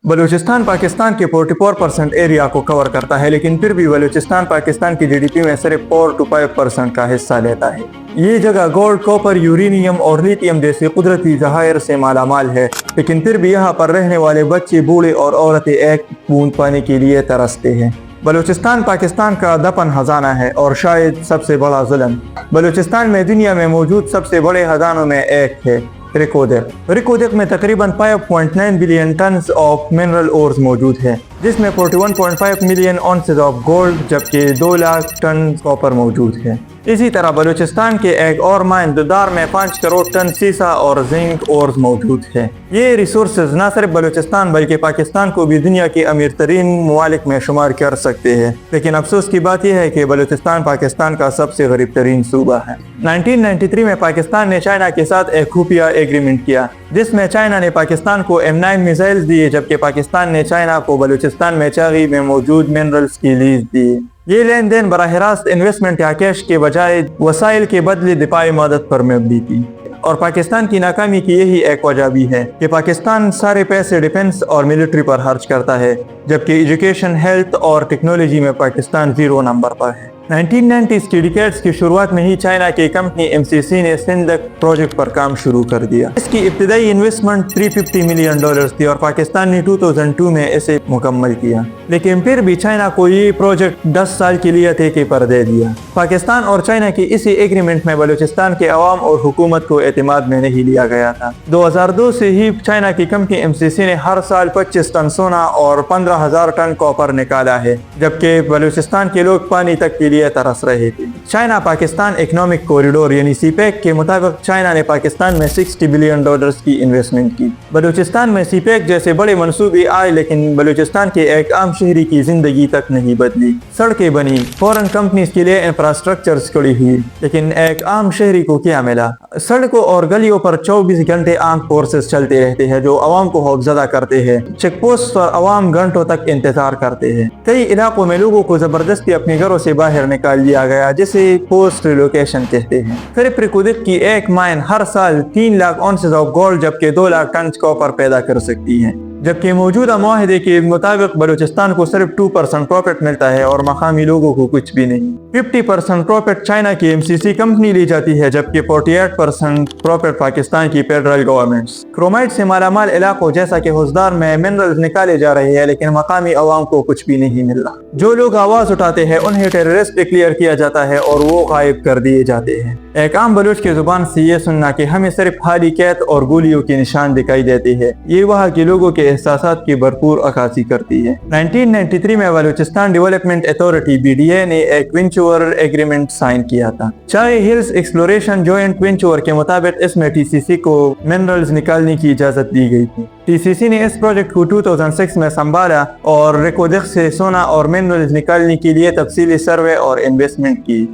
बलूचिस्तान पाकिस्तान के 44% एरिया को कवर करता है, लेकिन फिर भी बलूचिस्तान पाकिस्तान की जीडीपी में सिर्फ 4 to 5% का हिस्सा लेता है। ये जगह गोल्ड, कॉपर, यूरेनियम और लिथियम जैसे कुदरती ज़खायर से मालामाल है, लेकिन फिर भी यहाँ पर रहने वाले बच्चे, बूढ़े और औरतें एक बूंद पानी के लिए तरसते हैं। बलूचिस्तान पाकिस्तान का दफन खजाना है और शायद सबसे बड़ा जुल्म। बलूचिस्तान में दुनिया में मौजूद सबसे बड़े खजानों में एक है रिकोदेक में तकरीबन 5.9 billion ton of mineral ores मौजूद है, जिसमें 41.5 मिलियन ऑन्सेस ऑफ गोल्ड जबकि 2 लाख टन कॉपर मौजूद है। इसी तरह बलूचिस्तान के एक और माइन दुदार में 5 करोड़ टन सीसा और जिंक ओर्स मौजूद है। ये रिसोर्सेज न सिर्फ बलूचिस्तान बल्कि पाकिस्तान को भी दुनिया के अमीर तरीन ममालिक में शुमार कर सकते हैं, लेकिन अफसोस की बात यह है कि बलूचिस्तान पाकिस्तान का सबसे गरीब तरीन सूबा है। 1993 में पाकिस्तान ने चाइना के साथ एक खुफिया एग्रीमेंट किया, जिसमें चाइना ने पाकिस्तान को M9 मिसाइल्स दिए, जबकि पाकिस्तान ने चाइना को बलूचिस्तान में चागी में मौजूद मिनरल्स की लीज दी। ये लेन देन बराह रास्त इन्वेस्टमेंट या कैश के बजाय वसाइल के बदले दिफाई मदद पर मबनी थी, और पाकिस्तान की नाकामी की यही एक वजह भी है कि पाकिस्तान सारे पैसे डिफेंस और मिलिट्री पर खर्च करता है, जबकि एजुकेशन, हेल्थ और टेक्नोलॉजी में पाकिस्तान 0 नंबर पर है। 1990s की डिकेड्स की शुरुआत में ही चाइना की कंपनी MCC ने सिंधक प्रोजेक्ट पर काम शुरू कर दिया। इसकी इब्तिदाई इन्वेस्टमेंट $350 मिलियन थी और पाकिस्तान ने 2002 में इसे मुकम्मल किया, लेकिन फिर भी चाइना को ये प्रोजेक्ट 10 साल के लिए ठेके पर दे दिया। पाकिस्तान और चाइना की इसी एग्रीमेंट में बलूचिस्तान के अवाम और हुकूमत को एतमाद में नहीं लिया गया था। 2002 से ही चाइना की कंपनी MCC ने हर साल 25 टन सोना और 15,000 टन कॉपर निकाला है, जबकि बलूचिस्तान के लोग पानी तक के लिए तरस रहे थे। चाइना पाकिस्तान इकोनॉमिक कॉरिडोर यानी सीपेक के मुताबिक चाइना ने पाकिस्तान में $60 बिलियन की इन्वेस्टमेंट की। बलूचिस्तान में सीपेक जैसे बड़े मंसूबे आए, लेकिन बलूचिस्तान के एक आम शहरी की जिंदगी तक नहीं बदली। सड़कें बनी, फॉरेन कंपनीज के लिए इंफ्रास्ट्रक्चर खड़ी हुई, लेकिन एक आम शहरी को क्या मिला? सड़कों और गलियों पर 24 घंटे आर्म्ड फोर्सेस चलते रहते हैं, जो अवाम को खौफजदा करते हैं। चेक पोस्ट पर अवाम घंटों तक इंतजार करते हैं। कई इलाकों में लोगों को जबरदस्ती अपने घरों से बाहर निकाल दिया गया, जिसे पोस्ट रिलोकेशन कहते हैं। फिर रिकोदेक की एक माइन हर साल 3 लाख ऑन्सेस ऑफ गोल्ड जबकि 2 लाख टन कॉपर पैदा कर सकती है, जबकि मौजूदा मुआहदे के मुताबिक बलूचिस्तान को सिर्फ 2% प्रॉफिट मिलता है और मकामी लोगों को कुछ भी नहीं। 50% प्रॉफिट चाइना की MCC कंपनी ली जाती है, जबकि 48% प्रॉफिट पाकिस्तान की फेडरल गवर्नमेंट। क्रोमाइट से मालामाल इलाकों जैसा कि हुसदार में मिनरल्स निकाले जा रहे हैं, लेकिन मकामी अवाम को कुछ भी नहीं मिल रहा। जो लोग आवाज उठाते हैं उन्हें टेररिस्ट डिक्लेयर किया जाता है और वो गायब कर दिए जाते हैं। एक आम बलूच की जुबान से ये सुनना कि हमें सिर्फ खाली कैद और गोलियों के निशान दिखाई देते हैं, ये वहाँ के लोगों के एहसासात की भरपूर अक्कासी करती है। 1993 में बलूचिस्तान डेवलपमेंट अथॉरिटी BDA ने एक वेंचर एग्रीमेंट साइन किया था। चाय हिल्स एक्सप्लोरेशन जॉइंट वेंचर के मुताबिक इसमें TCC को मिनरल्स निकालने की इजाजत दी गई थी। TCC ने इस प्रोजेक्ट को 2006 में संभाला और रिकोदेक से सोना और मिनरल्स निकालने के लिए तफसीली सर्वे और इन्वेस्टमेंट की।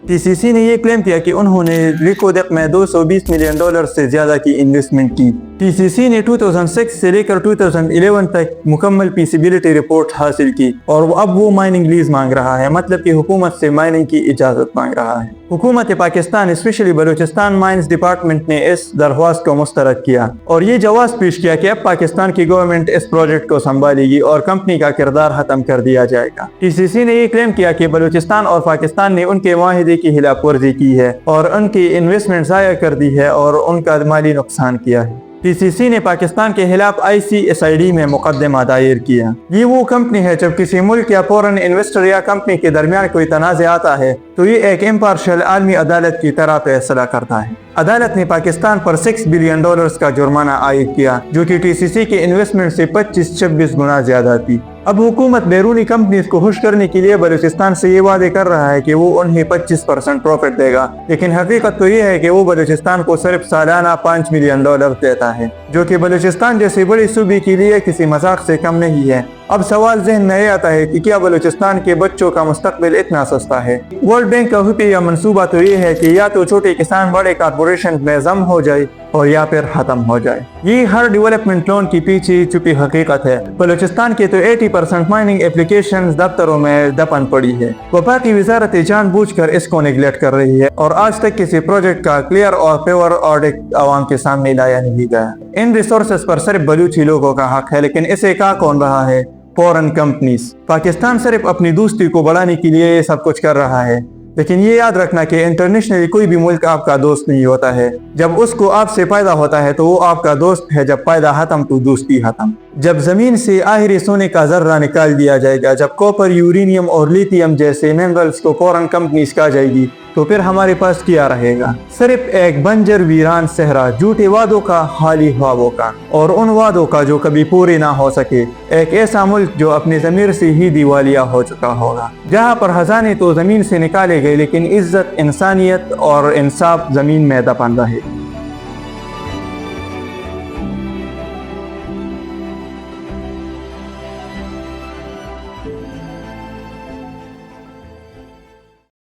TCC ने ये क्लेम किया कि उन्होंने रिकोदेक में $220 मिलियन से ज्यादा की इन्वेस्टमेंट की। TCC ने 2006 से लेकर 2011 तक मुकम्मल फीसिबिलिटी रिपोर्ट हासिल की और अब वो माइनिंग लीज मांग रहा है, मतलब कि हुकूमत से माइनिंग की इजाजत मांग रहा है। हुकूमत Pakistan specially Balochistan mines department ने इस दरख्वास्त को मुस्तरद किया और ये जवाब पेश किया कि अब पाकिस्तान की गवर्नमेंट इस प्रोजेक्ट को संभालेगी और कंपनी का किरदार खत्म कर दिया जाएगा। TCC ने ये क्लेम किया कि बलूचिस्तान और पाकिस्तान ने उनके मुआहदे की खिलाफ वर्जी की है और उनकी इन्वेस्टमेंट ज़ाया कर दी है और उनका माली नुकसान किया है। TCC ने पाकिस्तान के खिलाफ ICSID में मुकदमा दायर किया। ये वो कंपनी है जब किसी मुल्क या फॉरेन इन्वेस्टर या कंपनी के दरमियान कोई तनाज़ आता है तो ये एक इम्पार्शियल आलमी अदालत की तरह फैसला करता है। अदालत ने पाकिस्तान पर $6 बिलियन का जुर्माना आयद किया, जो कि TCC के इन्वेस्टमेंट से 25-26 गुना ज्यादा थी। अब हुकूमत बैरूनी कंपनीज को खुश करने के लिए बलूचिस्तान से ये वादे कर रहा है कि वो उन्हें 25% प्रॉफिट देगा, लेकिन हकीकत तो ये है कि वो बलूचिस्तान को सिर्फ सालाना $5 मिलियन देता है, जो कि बलूचिस्तान जैसे बड़ी सूबे के लिए किसी मजाक से कम नहीं है। अब सवाल ज़हन में आता है कि क्या बलूचिस्तान के बच्चों का मुस्तकबिल इतना सस्ता है। वर्ल्ड बैंक का खुफिया मंसूबा तो ये है कि या तो छोटे किसान बड़े कारपोरेशन में जम हो जाए और या फिर खत्म हो जाए। ये हर डेवलपमेंट लोन की पीछे छुपी हकीकत है। बलूचिस्तान के तो 80% माइनिंग एप्लीकेशंस दफ्तरों में दफन पड़ी है। वफाकी वजारत जानबूझकर इसको निगलेक्ट कर रही है और आज तक किसी प्रोजेक्ट का क्लियर और फेवर ऑडिट आवाम के सामने लाया नहीं गया। इन रिसोर्सेज पर सिर्फ बलूची लोगों का हक है, लेकिन इसे का कौन रहा है? Foreign companies. पाकिस्तान सिर्फ अपनी दोस्ती को बढ़ाने के लिए ये सब कुछ कर रहा है, लेकिन ये याद रखना कि इंटरनेशनली कोई भी मुल्क आपका दोस्त नहीं होता है। जब उसको आपसे फायदा होता है तो वो आपका दोस्त है, जब फायदा खत्म तो दोस्ती खत्म। जब जमीन से आखिरी सोने का जर्रा निकाल दिया जाएगा, जब कॉपर, यूरेनियम और लिथियम जैसे मिनरल्स को फॉरेन कंपनीज कहा जाएगी, तो फिर हमारे पास क्या रहेगा? सिर्फ एक बंजर वीरान सहरा, झूठे वादों का, खाली ख्वाबों का, और उन वादों का जो कभी पूरे ना हो सके। एक ऐसा मुल्क जो अपने ज़मीर से ही दिवालिया हो चुका होगा, जहाँ पर खजाने तो जमीन से निकाले गए लेकिन इज्जत, इंसानियत और इंसाफ जमीन में दफन रहे।